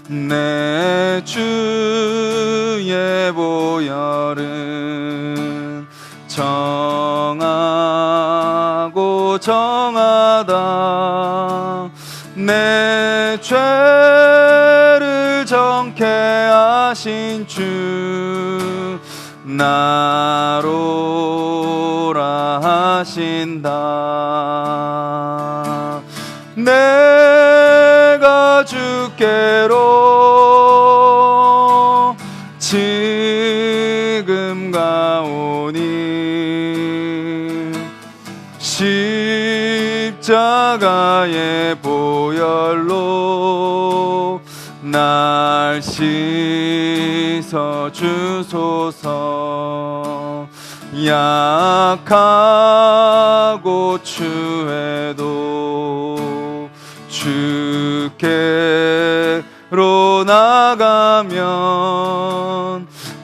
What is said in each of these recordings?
내 주의 보혈은 정하고 정하다. 내 죄를 정케 하신 주 나로라 하신다. 내가 주께로 지금 가오니 십자가의 보혈로 날 씻어 주소서. 약하고 추해도 주께로 나가면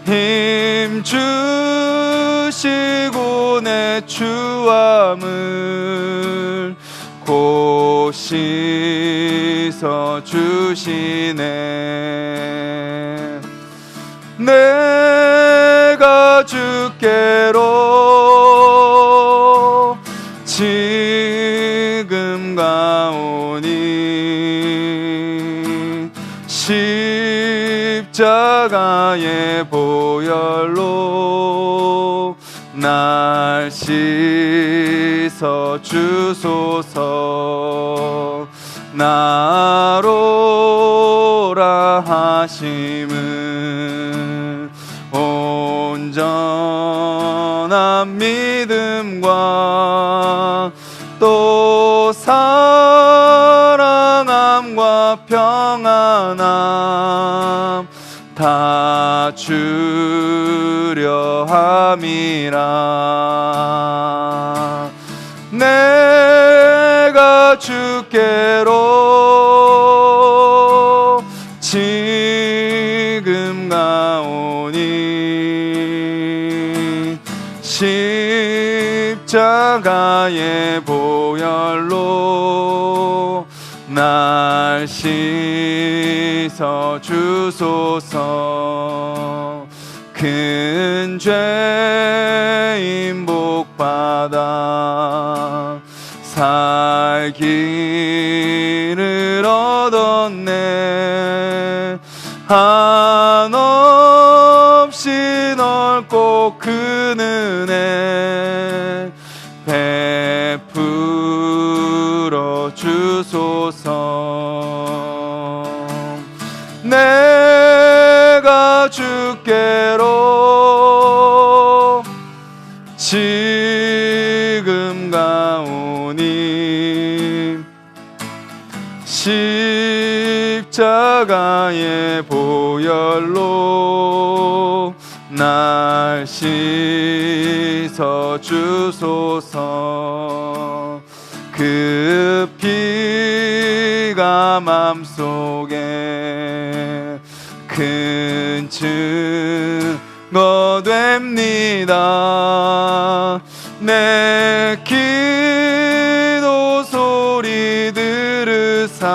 힘 주시고 내 추함을 곧 씻어 주시네. 내가 주께로 지금 가오니 십자가의 보혈로 날 씻어 주소서. 나로라 하심은 온전한 믿음과 또 사랑함과 평안함 다 주려 함이라. 내가 주께로 지금 가오니 십자가의 보혈로 날 씻어 주소서. 큰 죄인 복받아 살 길을 얻었네. 한없이 넓고 큰 은혜 베풀어 주소서. 내가 주께로 지금 가오니 십자가의 보혈로 날 씻어 주소서. 그 피가 맘속에 큰 증거 됩니다. 내 기도 소리 들으사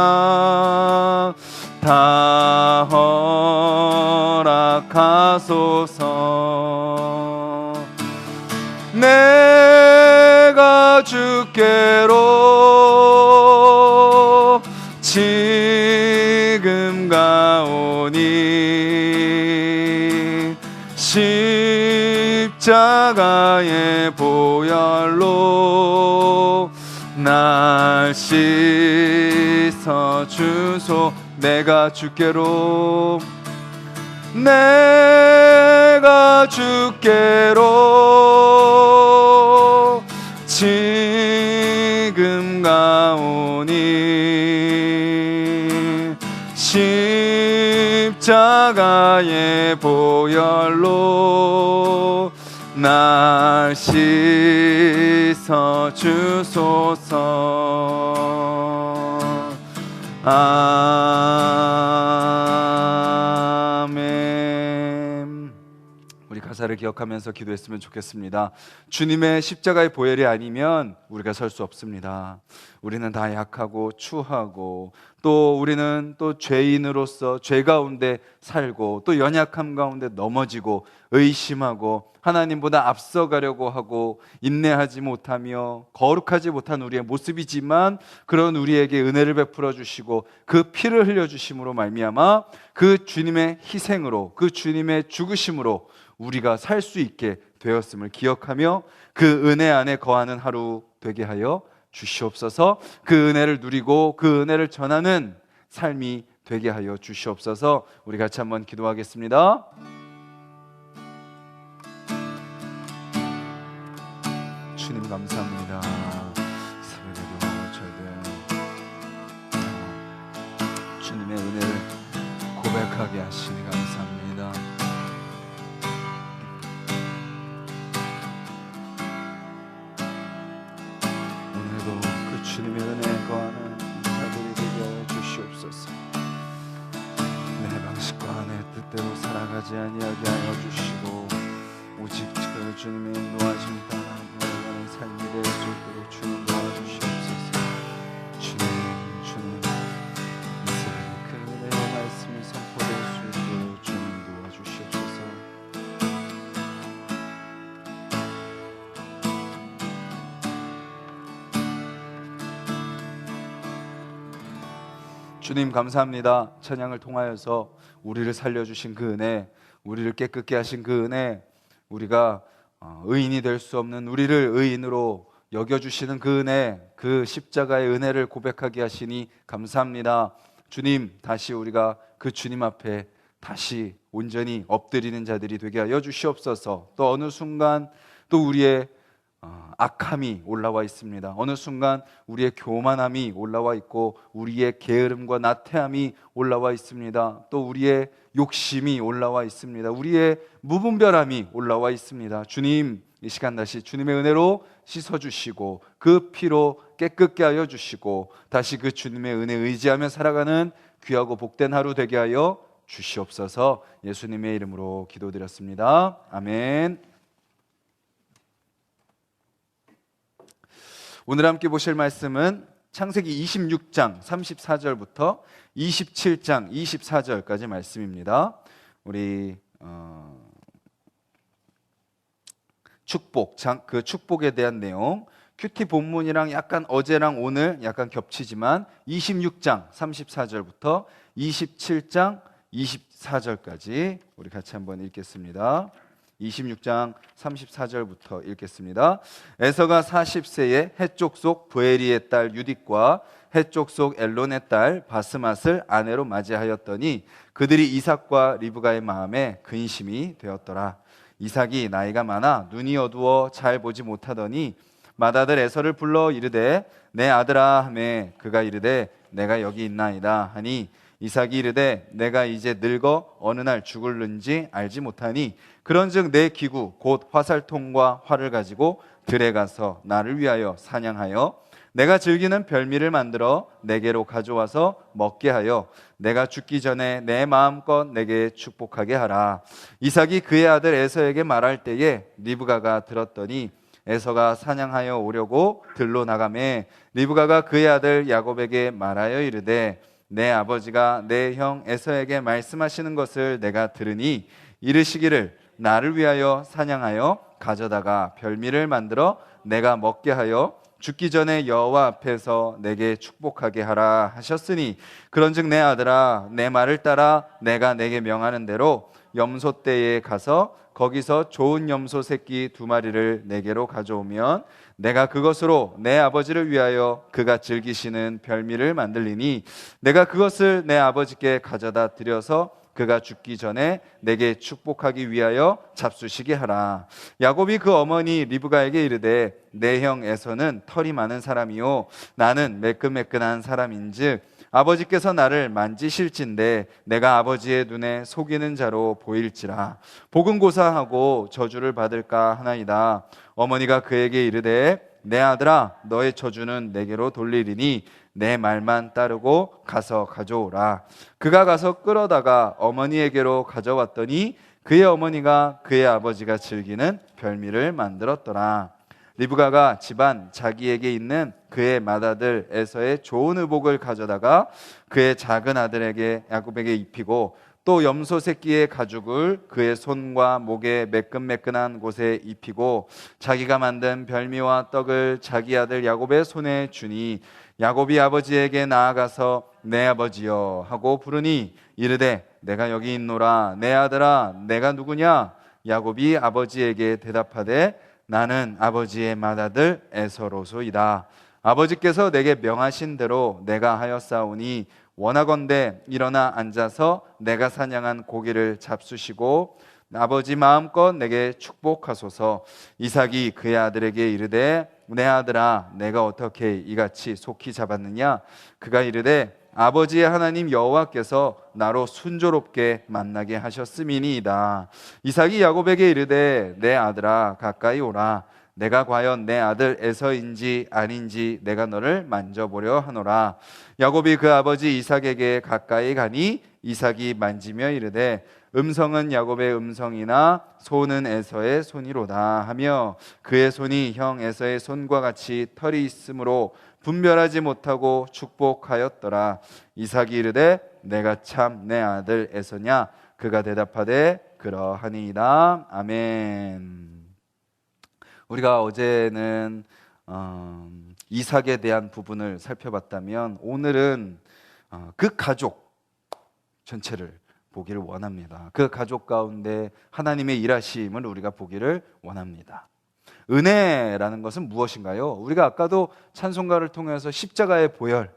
다 허락하소서. 내가 주께로 지금 가오니 십자가의 보혈로 날 씻어 주소. 내가 주께로 지금 가오니 십자가의 보혈로 날 씻어 주소서. 아멘. 우리 가사 감사를 기억하면서 기도했으면 좋겠습니다. 주님의 십자가의 보혈이 아니면 우리가 설 수 없습니다. 우리는 다 약하고 추하고 또 우리는 또 죄인으로서 죄 가운데 살고 또 연약함 가운데 넘어지고 의심하고 하나님보다 앞서가려고 하고 인내하지 못하며 거룩하지 못한 우리의 모습이지만 그런 우리에게 은혜를 베풀어 주시고 그 피를 흘려 주심으로 말미암아 그 주님의 희생으로 그 주님의 죽으심으로 우리가 살 수 있게 되었음을 기억하며 그 은혜 안에 거하는 하루 되게 하여 주시옵소서. 그 은혜를 누리고 그 은혜를 전하는 삶이 되게 하여 주시옵소서. 우리 같이 한번 기도하겠습니다. 주님 감사합니다. 새벽에도 저희들 주님의 은혜를 고백하게 하시니 감사합니다. 오늘도 그 주님의 은혜에 거하는 자들이 되게 하여 주시옵소서. 내 방식과 내 뜻대로 살아가지 아니하게 하여 주시고 오직 그 주님의 인도하심 따라 걸어가는 삶이 되어 수 있도록 주님 도와주시옵소서. 주님 이 새벽에 그 은혜의 말씀이 선포될 수 있도록 주님 도와주시옵소서. 주님 감사합니다. 찬양을 통하여서 우리를 살려주신 그 은혜, 우리를 깨끗게 하신 그 은혜, 우리가 의인이 될 수 없는 우리를 의인으로 여겨주시는 그 은혜, 그 십자가의 은혜를 고백하게 하시니 감사합니다. 주님, 다시 우리가 그 주님 앞에 다시 온전히 엎드리는 자들이 되게 하여 주시옵소서. 또 어느 순간 또 우리의 악함이 올라와 있습니다. 어느 순간 우리의 교만함이 올라와 있고 우리의 게으름과 나태함이 올라와 있습니다. 또 우리의 욕심이 올라와 있습니다. 우리의 무분별함이 올라와 있습니다. 주님, 이 시간 다시 주님의 은혜로 씻어주시고 그 피로 깨끗게 하여 주시고 다시 그 주님의 은혜에 의지하며 살아가는 귀하고 복된 하루 되게 하여 주시옵소서. 예수님의 이름으로 기도드렸습니다. 아멘. 오늘 함께 보실 말씀은 창세기 26장 34절부터 27장 24절까지 말씀입니다. 우리 축복, 그 축복에 대한 내용, 큐티 본문이랑 약간 어제랑 오늘 약간 겹치지만 26장 34절부터 27장 24절까지 우리 같이 한번 읽겠습니다. 26장 34절부터 읽겠습니다. 에서가 40세에 헷족 속 부에리의 딸 유딕과 헷족 속 엘론의 딸 바스맛을 아내로 맞이하였더니 그들이 이삭과 리브가의 마음에 근심이 되었더라. 이삭이 나이가 많아 눈이 어두워 잘 보지 못하더니 맏아들 에서를 불러 이르되 내 아들아 하매 그가 이르되 내가 여기 있나이다 하니 이삭이 이르되 내가 이제 늙어 어느 날 죽을는지 알지 못하니 그런즉 내 기구 곧 화살통과 활을 가지고 들에 가서 나를 위하여 사냥하여 내가 즐기는 별미를 만들어 내게로 가져와서 먹게 하여 내가 죽기 전에 내 마음껏 내게 축복하게 하라. 이삭이 그의 아들 에서에게 말할 때에 리브가가 들었더니 에서가 사냥하여 오려고 들로 나가매 리브가가 그의 아들 야곱에게 말하여 이르되 내 아버지가 내 형 에서에게 말씀하시는 것을 내가 들으니 이르시기를 나를 위하여 사냥하여 가져다가 별미를 만들어 내가 먹게 하여 죽기 전에 여호와 앞에서 내게 축복하게 하라 하셨으니 그런즉 내 아들아 내 말을 따라 내가 내게 명하는 대로 염소떼에 가서 거기서 좋은 염소 새끼 2마리를 내게로 가져오면 내가 그것으로 내 아버지를 위하여 그가 즐기시는 별미를 만들리니 내가 그것을 내 아버지께 가져다 드려서 그가 죽기 전에 내게 축복하기 위하여 잡수시게 하라. 야곱이 그 어머니 리브가에게 이르되 내 형 에서는 털이 많은 사람이요 나는 매끈매끈한 사람인즉 아버지께서 나를 만지실진데 내가 아버지의 눈에 속이는 자로 보일지라. 복은 고사하고 저주를 받을까 하나이다. 어머니가 그에게 이르되 내 아들아 너의 저주는 내게로 돌리리니 내 말만 따르고 가서 가져오라. 그가 가서 끌어다가 어머니에게로 가져왔더니 그의 어머니가 그의 아버지가 즐기는 별미를 만들었더라. 리브가가 집안 자기에게 있는 그의 맏아들 에서의 좋은 의복을 가져다가 그의 작은 아들에게 야곱에게 입히고 또 염소 새끼의 가죽을 그의 손과 목에 매끈매끈한 곳에 입히고 자기가 만든 별미와 떡을 자기 아들 야곱의 손에 주니 야곱이 아버지에게 나아가서 내 아버지여 하고 부르니 이르되 내가 여기 있노라. 내 아들아 내가 누구냐? 야곱이 아버지에게 대답하되 나는 아버지의 맏아들 에서로소이다. 아버지께서 내게 명하신 대로 내가 하였사오니 원하건대 일어나 앉아서 내가 사냥한 고기를 잡수시고 아버지 마음껏 내게 축복하소서. 이삭이 그의 아들에게 이르되 내 아들아 내가 어떻게 이같이 속히 잡았느냐? 그가 이르되 아버지의 하나님 여호와께서 나로 순조롭게 만나게 하셨음이니이다. 이삭이 야곱에게 이르되 내 아들아 가까이 오라. 내가 과연 내 아들 에서인지 아닌지 내가 너를 만져보려 하노라. 야곱이 그 아버지 이삭에게 가까이 가니 이삭이 만지며 이르되 음성은 야곱의 음성이나 손은 에서의 손이로다 하며 그의 손이 형 에서의 손과 같이 털이 있으므로 분별하지 못하고 축복하였더라. 이삭이 이르되 내가 참 내 아들 에서냐? 그가 대답하되 그러하니이다. 아멘. 우리가 어제는 이삭에 대한 부분을 살펴봤다면 오늘은 그 가족 전체를 보기를 원합니다. 그 가족 가운데 하나님의 일하심을 우리가 보기를 원합니다. 은혜라는 것은 무엇인가요? 우리가 아까도 찬송가를 통해서 십자가의 보혈을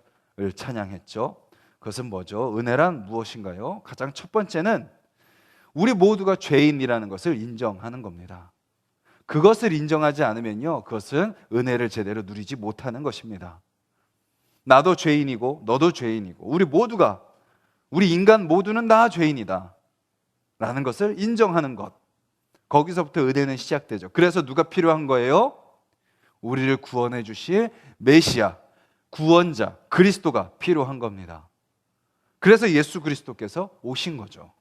찬양했죠. 그것은 뭐죠? 은혜란 무엇인가요? 가장 첫 번째는 우리 모두가 죄인이라는 것을 인정하는 겁니다. 그것을 인정하지 않으면요, 그것은 은혜를 제대로 누리지 못하는 것입니다. 나도 죄인이고 너도 죄인이고 우리 인간 모두는 다 죄인이다 라는 것을 인정하는 것, 거기서부터 은혜는 시작되죠. 그래서 누가 필요한 거예요? 우리를 구원해 주실 메시아, 구원자, 그리스도가 필요한 겁니다. 그래서 예수 그리스도께서 오신 거죠.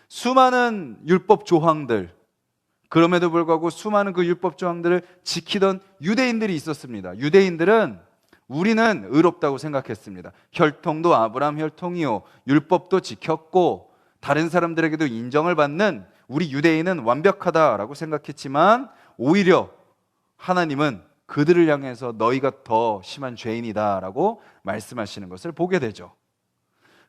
수많은 율법 조항들, 그럼에도 불구하고 수많은 그 율법 조항들을 지키던 유대인들이 있었습니다. 유대인들은 우리는 의롭다고 생각했습니다. 혈통도 아브라함 혈통이요, 율법도 지켰고 다른 사람들에게도 인정을 받는 우리 유대인은 완벽하다라고 생각했지만 오히려 하나님은 그들을 향해서 너희가 더 심한 죄인이다라고 말씀하시는 것을 보게 되죠.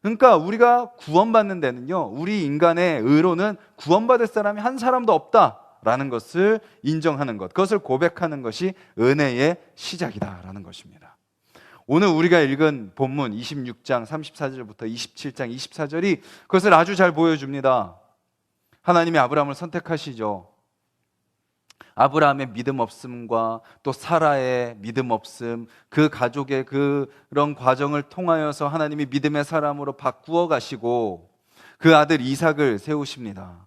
그러니까 우리가 구원받는 데는요, 우리 인간의 의로는 구원받을 사람이 한 사람도 없다라는 것을 인정하는 것, 그것을 고백하는 것이 은혜의 시작이다라는 것입니다. 오늘 우리가 읽은 본문 26장 34절부터 27장 24절이 그것을 아주 잘 보여줍니다. 하나님이 아브라함을 선택하시죠. 아브라함의 믿음 없음과 또 사라의 믿음 없음, 그 가족의 그런 과정을 통하여서 하나님이 믿음의 사람으로 바꾸어 가시고 그 아들 이삭을 세우십니다.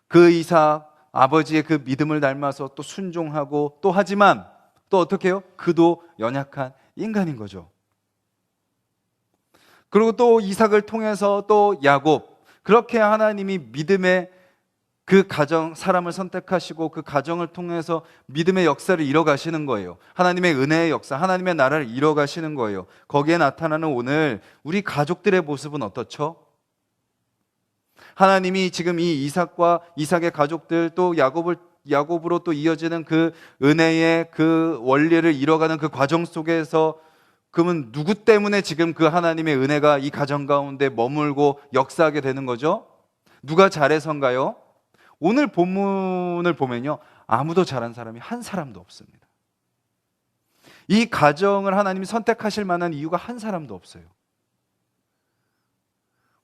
그 이삭, 아버지의 그 믿음을 닮아서 또 순종하고 또 하지만 또 어떻게 해요? 그도 연약한 인간인 거죠. 그리고 또 이삭을 통해서 또 야곱, 그렇게 하나님이 믿음의 그 가정, 사람을 선택하시고 그 가정을 통해서 믿음의 역사를 이뤄가시는 거예요. 하나님의 은혜의 역사, 하나님의 나라를 이뤄가시는 거예요. 거기에 나타나는 오늘 우리 가족들의 모습은 어떻죠? 하나님이 지금 이 이삭과 이삭의 가족들 또 야곱으로 또 이어지는 그 은혜의 그 원리를 이뤄가는 그 과정 속에서 그러면 누구 때문에 지금 그 하나님의 은혜가 이 가정 가운데 머물고 역사하게 되는 거죠? 누가 잘해서인가요? 오늘 본문을 보면요, 아무도 잘한 사람이 한 사람도 없습니다. 이 가정을 하나님이 선택하실 만한 이유가 한 사람도 없어요.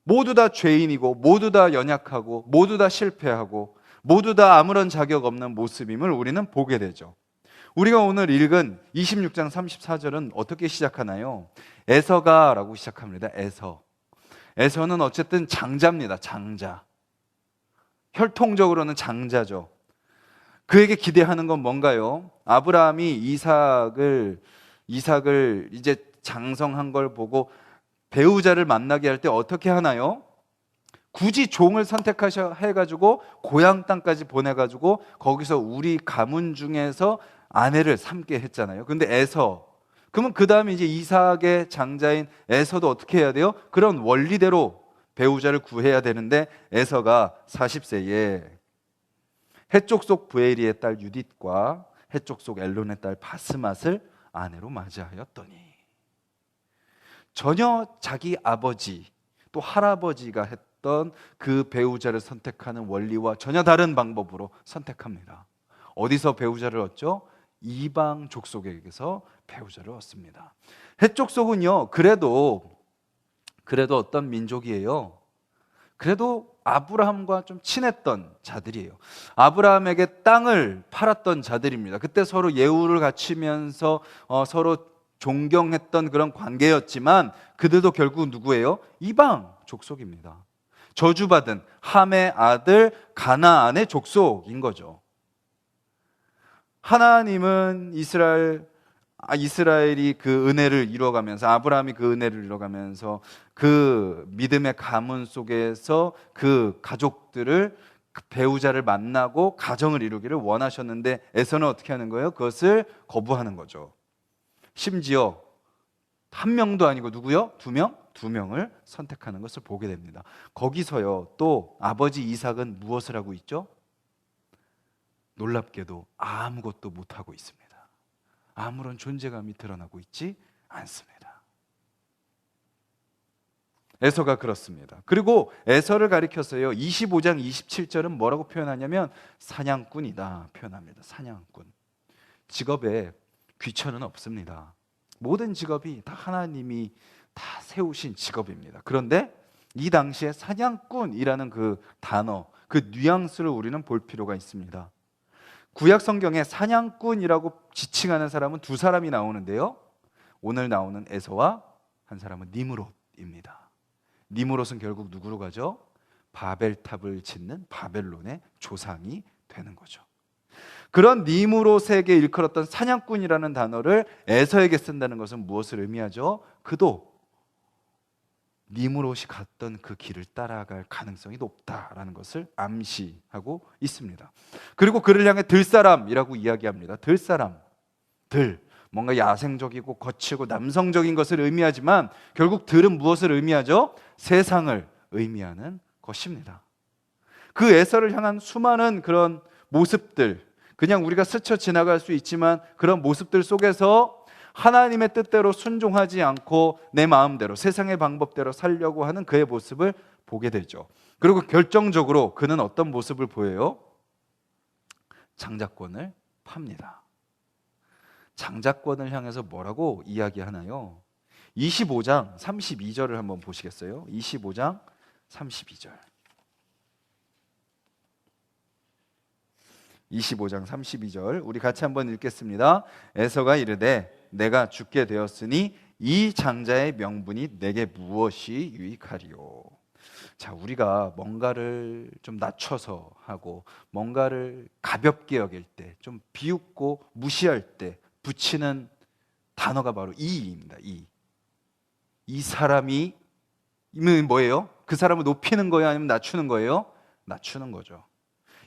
모두 다 죄인이고 모두 다 연약하고 모두 다 실패하고 모두 다 아무런 자격 없는 모습임을 우리는 보게 되죠. 우리가 오늘 읽은 26장 34절은 어떻게 시작하나요? 에서가 라고 시작합니다. 에서는 어쨌든 장자입니다. 장자. 혈통적으로는 장자죠. 그에게 기대하는 건 뭔가요? 아브라함이 이삭을 이제 장성한 걸 보고 배우자를 만나게 할 때 어떻게 하나요? 굳이 종을 선택하셔 해가지고 고향 땅까지 보내가지고 거기서 우리 가문 중에서 아내를 삼게 했잖아요. 근데 에서, 그러면 그 다음에 이제 이삭의 장자인 에서도 어떻게 해야 돼요? 그런 원리대로 배우자를 구해야 되는데 에서가 40세에 해쪽 속 부에리의 딸 유딧과 해쪽 속 엘론의 딸 바스맛을 아내로 맞이하였더니, 전혀 자기 아버지 또 할아버지가 했던 그 배우자를 선택하는 원리와 전혀 다른 방법으로 선택합니다. 어디서 배우자를 얻죠? 이방 족속에게서 배우자를 얻습니다. 해쪽 속은요, 그래도 어떤 민족이에요? 그래도 아브라함과 좀 친했던 자들이에요. 아브라함에게 땅을 팔았던 자들입니다. 그때 서로 예우를 갖추면서 서로 존경했던 그런 관계였지만 그들도 결국 누구예요? 이방 족속입니다. 저주받은 함의 아들 가나안의 족속인 거죠. 하나님은 이스라엘이 그 은혜를 이뤄가면서, 아브라함이 그 은혜를 이뤄가면서 그 믿음의 가문 속에서 그 가족들을, 그 배우자를 만나고 가정을 이루기를 원하셨는데 에서는 어떻게 하는 거예요? 그것을 거부하는 거죠. 심지어 한 명도 아니고 누구요? 두 명을 선택하는 것을 보게 됩니다. 거기서요, 또 아버지 이삭은 무엇을 하고 있죠? 놀랍게도 아무것도 못하고 있습니다. 아무런 존재감이 드러나고 있지 않습니다. 에서가 그렇습니다. 그리고 에서를 가리켜서요, 25장 27절은 뭐라고 표현하냐면 사냥꾼이다 표현합니다. 사냥꾼. 직업에 귀천은 없습니다. 모든 직업이 다 하나님이 다 세우신 직업입니다. 그런데 이 당시에 사냥꾼이라는 그 단어, 그 뉘앙스를 우리는 볼 필요가 있습니다. 구약 성경에 사냥꾼이라고 지칭하는 사람은 두 사람이 나오는데요, 오늘 나오는 에서와 한 사람은 니므롯입니다. 니므롯은 결국 누구로 가죠? 바벨탑을 짓는 바벨론의 조상이 되는 거죠. 그런 니므롯에게 일컬었던 사냥꾼이라는 단어를 에서에게 쓴다는 것은 무엇을 의미하죠? 그도 니므롯이 갔던 그 길을 따라갈 가능성이 높다라는 것을 암시하고 있습니다. 그리고 그를 향해 들사람이라고 이야기합니다. 들사람, 뭔가 야생적이고 거칠고 남성적인 것을 의미하지만 결국 들은 무엇을 의미하죠? 세상을 의미하는 것입니다. 그 에서를 향한 수많은 그런 모습들, 그냥 우리가 스쳐 지나갈 수 있지만 그런 모습들 속에서 하나님의 뜻대로 순종하지 않고 내 마음대로 세상의 방법대로 살려고 하는 그의 모습을 보게 되죠. 그리고 결정적으로 그는 어떤 모습을 보여요? 장자권을 팝니다. 장자권을 향해서 뭐라고 이야기하나요? 25장 32절을 한번 보시겠어요? 25장 32절. 25장 32절 우리 같이 한번 읽겠습니다. 에서가 이르되 내가 죽게 되었으니 이 장자의 명분이 내게 무엇이 유익하리요. 자, 우리가 뭔가를 좀 낮춰서 하고 뭔가를 가볍게 여길 때, 좀 비웃고 무시할 때 붙이는 단어가 바로 이입니다. 이 사람이 뭐예요? 그 사람을 높이는 거예요? 아니면 낮추는 거예요? 낮추는 거죠.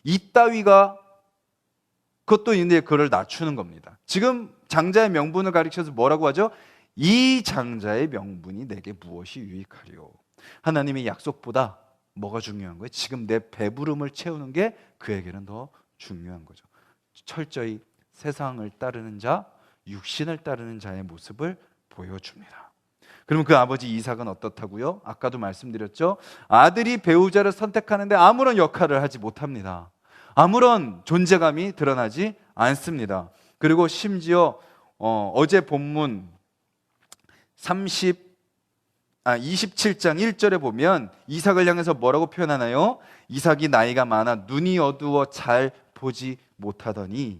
이 따위가 그것도 있는데 그를 낮추는 겁니다. 지금 장자의 명분을 가리켜서 뭐라고 하죠? 이 장자의 명분이 내게 무엇이 유익하리요. 하나님의 약속보다 뭐가 중요한 거예요? 지금 내 배부름을 채우는 게 그에게는 더 중요한 거죠. 철저히 세상을 따르는 자, 육신을 따르는 자의 모습을 보여줍니다. 그러면 그 아버지 이삭은 어떻다고요? 아까도 말씀드렸죠. 아들이 배우자를 선택하는데 아무런 역할을 하지 못합니다. 아무런 존재감이 드러나지 않습니다. 그리고 심지어 어제 본문 27장 1절에 보면 이삭을 향해서 뭐라고 표현하나요? 이삭이 나이가 많아 눈이 어두워 잘 보지 못하더니,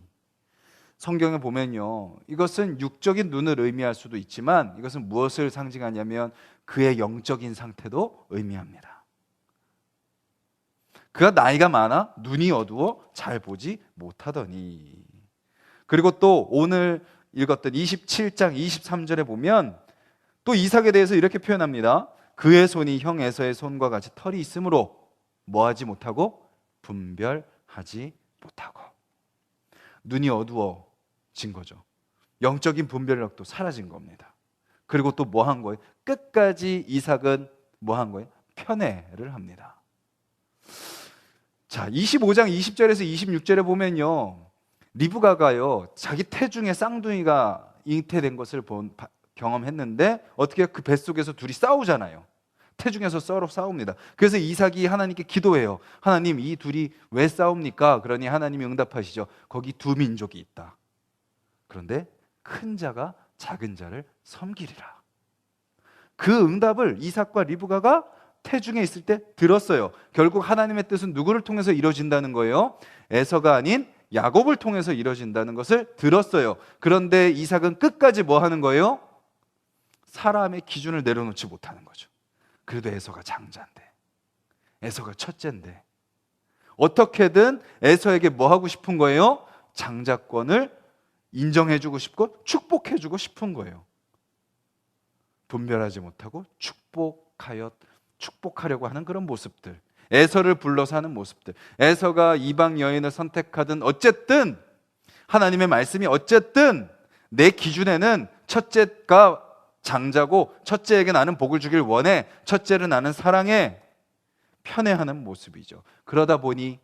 성경에 보면요, 이것은 육적인 눈을 의미할 수도 있지만 이것은 무엇을 상징하냐면 그의 영적인 상태도 의미합니다. 그가 나이가 많아 눈이 어두워 잘 보지 못하더니. 그리고 또 오늘 읽었던 27장 23절에 보면 또 이삭에 대해서 이렇게 표현합니다. 그의 손이 형 에서의 손과 같이 털이 있으므로 뭐하지 못하고? 분별하지 못하고. 눈이 어두워진 거죠. 영적인 분별력도 사라진 겁니다. 그리고 또 뭐 한 거예요? 끝까지 이삭은 뭐 한 거예요? 편애를 합니다. 자, 25장 20절에서 26절에 보면요, 리브가가요 자기 태중에 쌍둥이가 잉태된 것을 경험했는데 어떻게 그 뱃속에서 둘이 싸우잖아요. 태중에서 서로 싸웁니다. 그래서 이삭이 하나님께 기도해요. 하나님, 이 둘이 왜 싸웁니까? 그러니 하나님이 응답하시죠. 거기 두 민족이 있다. 그런데 큰 자가 작은 자를 섬기리라. 그 응답을 이삭과 리브가가 태중에 있을 때 들었어요. 결국 하나님의 뜻은 누구를 통해서 이루어진다는 거예요? 에서가 아닌 야곱을 통해서 이루어진다는 것을 들었어요. 그런데 이삭은 끝까지 뭐 하는 거예요? 사람의 기준을 내려놓지 못하는 거죠. 그래도 에서가 장자인데, 에서가 첫째인데 어떻게든 에서에게 뭐 하고 싶은 거예요? 장자권을 인정해주고 싶고 축복해주고 싶은 거예요. 분별하지 못하고 축복하려고 하는 그런 모습들, 에서를 불러서 하는 모습들, 에서가 이방 여인을 선택하든 어쨌든 하나님의 말씀이 어쨌든 내 기준에는 첫째가 장자고 첫째에게 나는 복을 주길 원해, 첫째를 나는 사랑해, 편애하는 모습이죠. 그러다 보니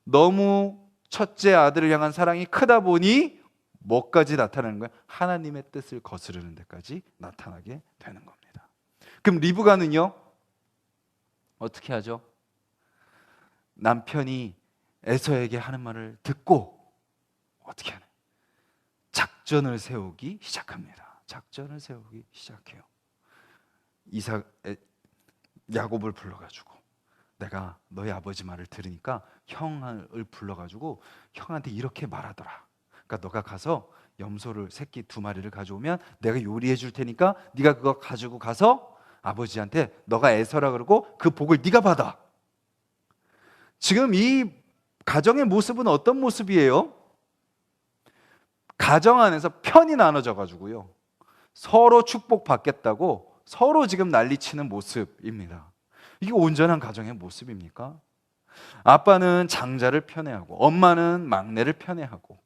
너무 첫째 아들을 향한 사랑이 크다 보니 뭐까지 나타나는 거예요? 하나님의 뜻을 거스르는 데까지 나타나게 되는 겁니다. 그럼 리브가는요 어떻게 하죠? 남편이 에서에게 하는 말을 듣고 어떻게 하나요? 작전을 세우기 시작합니다. 작전을 세우기 시작해요. 야곱을 불러가지고 내가 너희 아버지 말을 들으니까 형을 불러가지고 형한테 이렇게 말하더라. 그러니까 너가 가서 염소를 새끼 2마리를 가져오면 내가 요리해 줄 테니까 네가 그거 가지고 가서 아버지한테 너가 에서라 그러고 그 복을 네가 받아. 지금 이 가정의 모습은 어떤 모습이에요? 가정 안에서 편이 나눠져 가지고요 서로 축복받겠다고 서로 지금 난리치는 모습입니다. 이게 온전한 가정의 모습입니까? 아빠는 장자를 편애하고 엄마는 막내를 편애하고,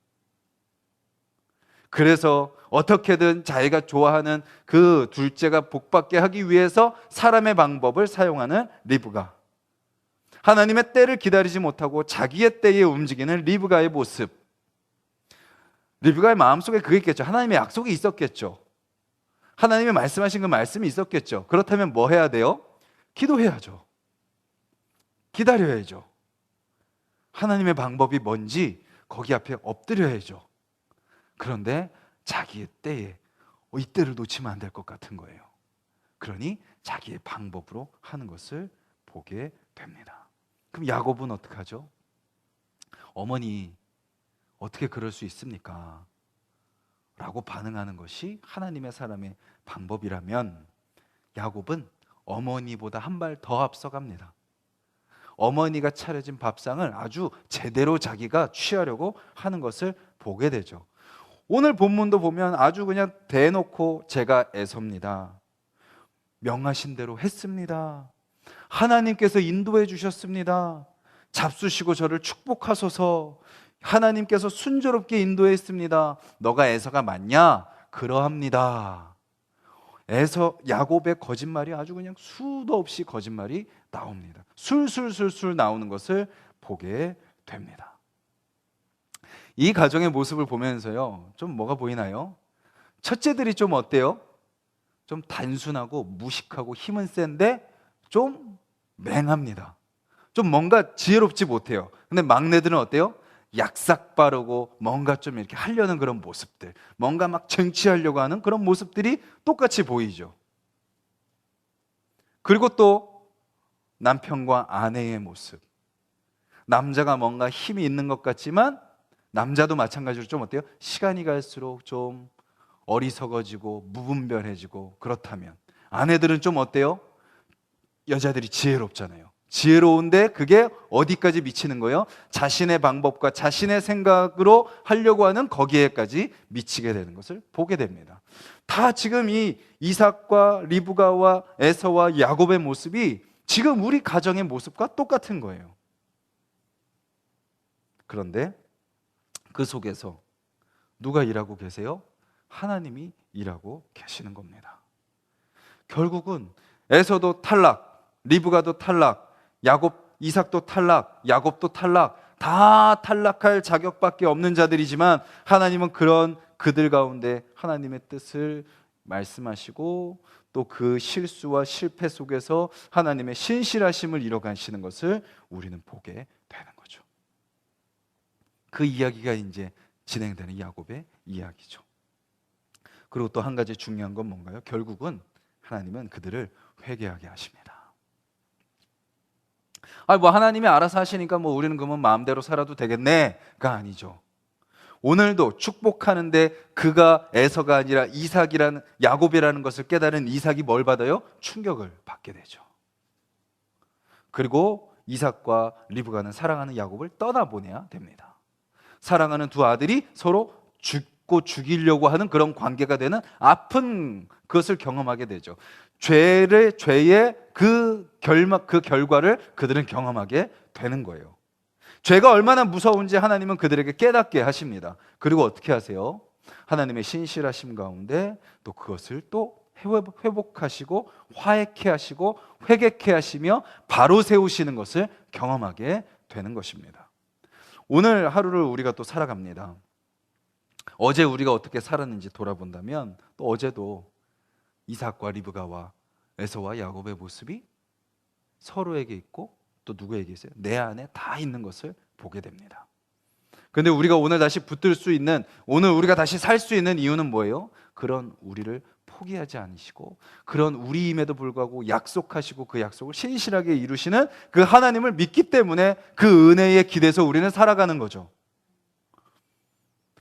그래서 어떻게든 자기가 좋아하는 그 둘째가 복받게 하기 위해서 사람의 방법을 사용하는 리브가, 하나님의 때를 기다리지 못하고 자기의 때에 움직이는 리브가의 모습. 리브가의 마음속에 그게 있겠죠. 하나님의 약속이 있었겠죠. 하나님이 말씀하신 그 말씀이 있었겠죠. 그렇다면 뭐 해야 돼요? 기도해야죠. 기다려야죠. 하나님의 방법이 뭔지 거기 앞에 엎드려야죠. 그런데 자기의 때에 이 때를 놓치면 안 될 것 같은 거예요. 그러니 자기의 방법으로 하는 것을 보게 됩니다. 그럼 야곱은 어떻게 하죠? 어머니 어떻게 그럴 수 있습니까? 라고 반응하는 것이 하나님의 사람의 방법이라면 야곱은 어머니보다 한 발 더 앞서갑니다. 어머니가 차려진 밥상을 아주 제대로 자기가 취하려고 하는 것을 보게 되죠. 오늘 본문도 보면 아주 그냥 대놓고 제가 에서입니다. 명하신 대로 했습니다. 하나님께서 인도해 주셨습니다. 잡수시고 저를 축복하소서. 하나님께서 순조롭게 인도했습니다. 너가 에서가 맞냐? 그러합니다. 야곱의 거짓말이 아주 그냥 수도 없이 거짓말이 나옵니다. 술술술술 나오는 것을 보게 됩니다. 이 가정의 모습을 보면서요 좀 뭐가 보이나요? 첫째들이 좀 어때요? 좀 단순하고 무식하고 힘은 센데 좀 맹합니다. 좀 뭔가 지혜롭지 못해요. 근데 막내들은 어때요? 약삭 빠르고 뭔가 좀 이렇게 하려는 그런 모습들, 뭔가 막 쟁취하려고 하는 그런 모습들이 똑같이 보이죠. 그리고 또 남편과 아내의 모습, 남자가 뭔가 힘이 있는 것 같지만 남자도 마찬가지로 좀 어때요? 시간이 갈수록 좀 어리석어지고 무분별해지고, 그렇다면 아내들은 좀 어때요? 여자들이 지혜롭잖아요. 지혜로운데 그게 어디까지 미치는 거예요? 자신의 방법과 자신의 생각으로 하려고 하는 거기에까지 미치게 되는 것을 보게 됩니다. 다 지금 이 이삭과 리브가와 에서와 야곱의 모습이 지금 우리 가정의 모습과 똑같은 거예요. 그런데 그 속에서 누가 일하고 계세요? 하나님이 일하고 계시는 겁니다. 결국은 에서도 탈락, 리브가도 탈락, 이삭도 탈락, 야곱도 탈락, 다 탈락할 자격밖에 없는 자들이지만 하나님은 그들 가운데 하나님의 뜻을 말씀하시고 또 그 실수와 실패 속에서 하나님의 신실하심을 이뤄가시는 것을 우리는 보게 되는 거죠. 그 이야기가 이제 진행되는 야곱의 이야기죠. 그리고 또 한 가지 중요한 건 뭔가요? 결국은 하나님은 그들을 회개하게 하십니다. 하나님이 알아서 하시니까 우리는 그러면 마음대로 살아도 되겠네가 아니죠. 오늘도 축복하는데 그가 에서가 아니라 야곱이라는 것을 깨달은 이삭이 뭘 받아요? 충격을 받게 되죠. 그리고 이삭과 리브가는 사랑하는 야곱을 떠나보내야 됩니다. 사랑하는 두 아들이 서로 죽고 죽이려고 하는 그런 관계가 되는 아픈 그것을 경험하게 되죠. 죄의 그 결과를 그들은 경험하게 되는 거예요. 죄가 얼마나 무서운지 하나님은 그들에게 깨닫게 하십니다. 그리고 어떻게 하세요? 하나님의 신실하심 가운데 또 그것을 또 회복하시고 화해케 하시고 회개케 하시며 바로 세우시는 것을 경험하게 되는 것입니다. 오늘 하루를 우리가 또 살아갑니다. 어제 우리가 어떻게 살았는지 돌아본다면 또 어제도 이삭과 리브가와 에서와 야곱의 모습이 서로에게 있고 또 누구에게 있어요? 내 안에 다 있는 것을 보게 됩니다. 그런데 우리가 오늘 다시 붙들 수 있는, 오늘 우리가 다시 살 수 있는 이유는 뭐예요? 그런 우리를 포기하지 않으시고 그런 우리임에도 불구하고 약속하시고 그 약속을 신실하게 이루시는 그 하나님을 믿기 때문에 그 은혜에 기대서 우리는 살아가는 거죠.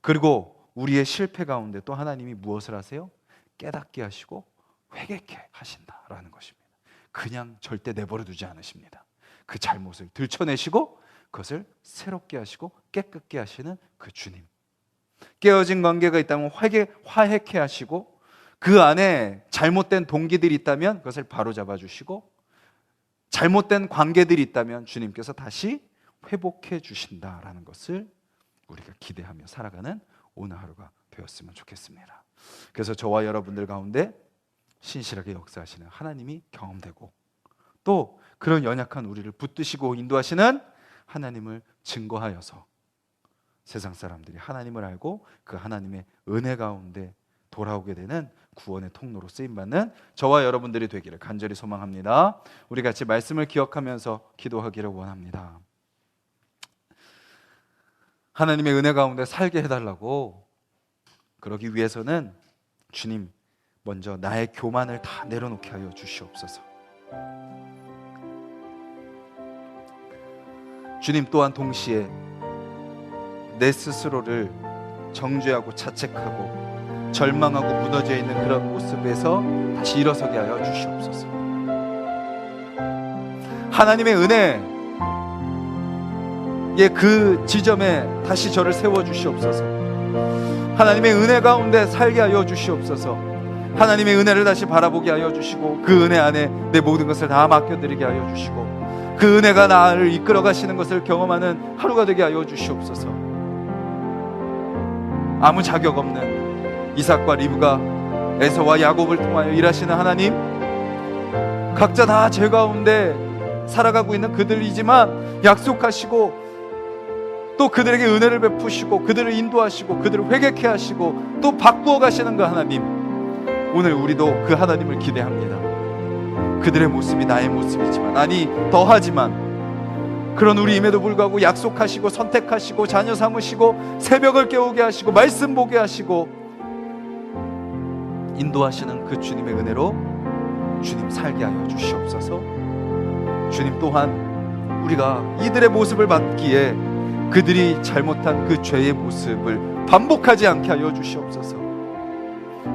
그리고 우리의 실패 가운데 또 하나님이 무엇을 하세요? 깨닫게 하시고 회개케 하신다라는 것입니다. 그냥 절대 내버려 두지 않으십니다. 그 잘못을 들춰내시고 그것을 새롭게 하시고 깨끗게 하시는 그 주님. 깨어진 관계가 있다면 화해케 하시고 그 안에 잘못된 동기들이 있다면 그것을 바로잡아 주시고 잘못된 관계들이 있다면 주님께서 다시 회복해 주신다라는 것을 우리가 기대하며 살아가는 오늘 하루가 되었으면 좋겠습니다. 그래서 저와 여러분들 가운데 신실하게 역사하시는 하나님이 경험되고 또 그런 연약한 우리를 붙드시고 인도하시는 하나님을 증거하여서 세상 사람들이 하나님을 알고 그 하나님의 은혜 가운데 돌아오게 되는 구원의 통로로 쓰임받는 저와 여러분들이 되기를 간절히 소망합니다. 우리 같이 말씀을 기억하면서 기도하기를 원합니다. 하나님의 은혜 가운데 살게 해달라고, 그러기 위해서는 주님 먼저 나의 교만을 다 내려놓게 하여 주시옵소서. 주님 또한 동시에 내 스스로를 정죄하고 자책하고 절망하고 무너져 있는 그런 모습에서 다시 일어서게 하여 주시옵소서. 하나님의 은혜의 그 지점에 다시 저를 세워 주시옵소서. 하나님의 은혜 가운데 살게 하여 주시옵소서. 하나님의 은혜를 다시 바라보게 하여 주시고 그 은혜 안에 내 모든 것을 다 맡겨드리게 하여 주시고 그 은혜가 나를 이끌어 가시는 것을 경험하는 하루가 되게 하여 주시옵소서. 아무 자격 없는 이삭과 리브가 에서와 야곱을 통하여 일하시는 하나님, 각자 다 죄 가운데 살아가고 있는 그들이지만 약속하시고 또 그들에게 은혜를 베푸시고 그들을 인도하시고 그들을 회개케 하시고 또 바꾸어 가시는 그 하나님, 오늘 우리도 그 하나님을 기대합니다. 그들의 모습이 나의 모습이지만, 아니 더하지만 그런 우리임에도 불구하고 약속하시고 선택하시고 자녀 삼으시고 새벽을 깨우게 하시고 말씀 보게 하시고 인도하시는 그 주님의 은혜로 주님 살게 하여 주시옵소서. 주님 또한 우리가 이들의 모습을 받기에 그들이 잘못한 그 죄의 모습을 반복하지 않게 하여 주시옵소서.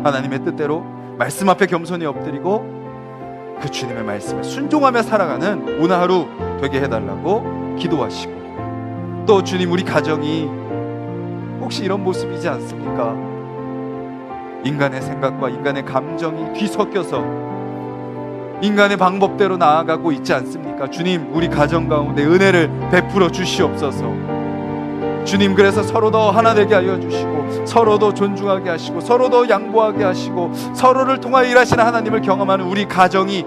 하나님의 뜻대로 말씀 앞에 겸손히 엎드리고 그 주님의 말씀에 순종하며 살아가는 오늘 하루 되게 해달라고 기도하시고, 또 주님 우리 가정이 혹시 이런 모습이지 않습니까? 인간의 생각과 인간의 감정이 뒤섞여서 인간의 방법대로 나아가고 있지 않습니까? 주님, 우리 가정 가운데 은혜를 베풀어 주시옵소서. 주님, 그래서 서로 더 하나 되게 하여 주시고, 서로 더 존중하게 하시고, 서로 더 양보하게 하시고, 서로를 통하여 일하시는 하나님을 경험하는 우리 가정이